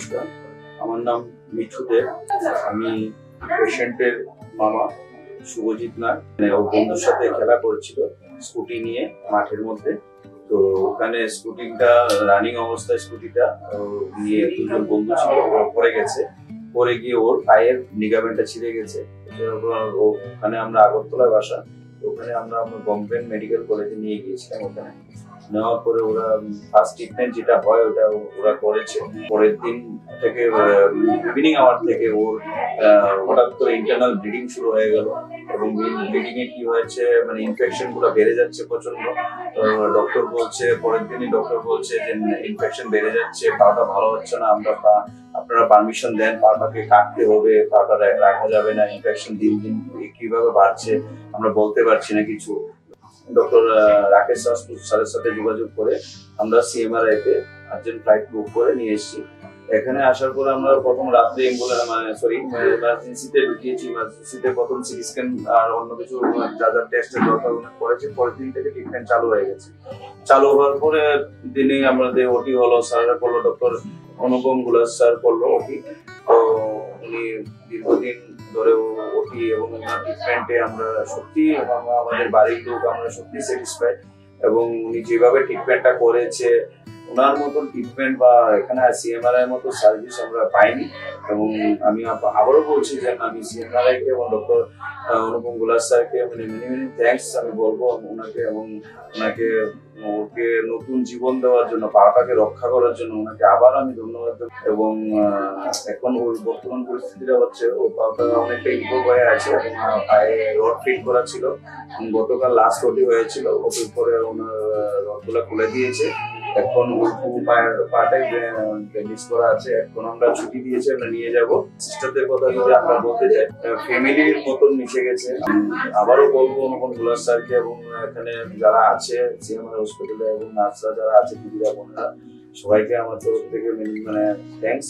নমস্কার, আমার নাম মিঠু দেব। আমি পেশেন্টের মামা শুভজিৎ নাগ। ওর বন্ধুর সাথে খেলা করেছিল স্কুটি নিয়ে মাঠের মধ্যে। তো ওখানে স্কুটিটা রানিং অবস্থায় স্কুটিটা নিয়ে দুজন বন্ধু ছিল, পড়ে গেছে। পড়ে গিয়ে ওর পায়ের লিগামেন্টটা ছিঁড়ে গেছে। ওখানে আমরা আগরতলায় বাসা, ওখানে আমরা গভর্নমেন্ট মেডিকেল কলেজে নিয়ে গিয়েছিলাম। ওখানে নেওয়ার পরে ওরা ফার্স্ট ট্রিটমেন্ট যেটা হয় ওটা ওরা করেছে। পরের দিন থেকে ইভিনিং আওয়ার থেকে ওর হঠাৎ করে ইন্টারনাল ব্লিডিং শুরু হয়ে গেল, এবং ব্লিডিং এ কি হয়েছে মানে ইনফেকশন গুলো বেড়ে যাচ্ছে প্রচন্ড। ডক্টর বলছে, পরের দিনই ডক্টর বলছে যে ইনফেকশন বেড়ে যাচ্ছে, পাটা ভালো হচ্ছে না, আপনারা পারমিশন দেন, পাটাকে কাটতে হবে, পাটা রাখা যাবে না, ইনফেকশন দিন দিন কিভাবে বাড়ছে আমরা বলতে পারছি না কিছু। ডক্টর রাকেশ স্যারের সাথে যোগাযোগ করে আমরা সিএমআরআই তে আর্জেন্ট ফ্লাইট বুক করে নিয়ে এসেছি। এখানে আসার পরে আমরা প্রথম রাত্রে ইমার্জেন্সিতে ঢুকিয়েছি। ইমার্জেন্সিতে প্রথম সিটি স্ক্যান আর অন্য কিছু যা যা টেস্টের দরকার করেছে। পরের দিন থেকে ট্রিটমেন্ট চালু হয়ে গেছে। চালু হওয়ার পরে দিনে আমাদের ওটি হলো, স্যাররা করলো, ডক্টর অনুপম গুলাস স্যার করলো ওটি। তো উনি দীর্ঘদিন ধরে ওটি এবং ওনার ট্রিটমেন্টে আমরা সত্যি আমাদের বাড়ির লোক আমরা সত্যি স্যাটিসফাইড। এবং উনি যেভাবে ট্রিটমেন্টটা করেছে, ওনার মতন ট্রিটমেন্ট বা এখানে সিএমআরআই মতো সার্ভিস আমরা পাইনি। এবং আমি আবারও বলছি যে আমি সিএমআরআই কে এবং ডক্টর অনুপম গুলাস স্যারকে মেনি মেনি থ্যাঙ্কস আমি বলবো ওনাকে, এবং ওনাকে ওকে নতুন জীবন দেওয়ার জন্য, পাটাকে রক্ষা করার জন্য ওনাকে আবার আমি ধন্যবাদ দেব। এবং এখন ওর বর্তমান পরিস্থিতিটা হচ্ছে ও পাটা অনেকটা ইমপ্রুভ হয়ে আছে, এবং পায়ে রড ফিট করা ছিল। গতকাল লাস্ট ওটি হয়েছিল, ওটির পরে ওনার রডগুলো খুলে দিয়েছে। এখন পাটাই ব্যান্ডেজ করা আছে। এখন আমরা ছুটি দিয়েছি, আমরা নিয়ে যাব। সিস্টারদের কথা যদি আমরা বলতে চাই, ফ্যামিলির মতন মিশে গেছে। আবারও বলবো অনুপম গুলাস স্যারকে এবং এখানে যারা আছে সিএমআর হসপিটালে এবং নার্সরা যারা আছে, দিদিরা বোনরা, সবাইকে আমার তরফ থেকে মানে থ্যাঙ্কস।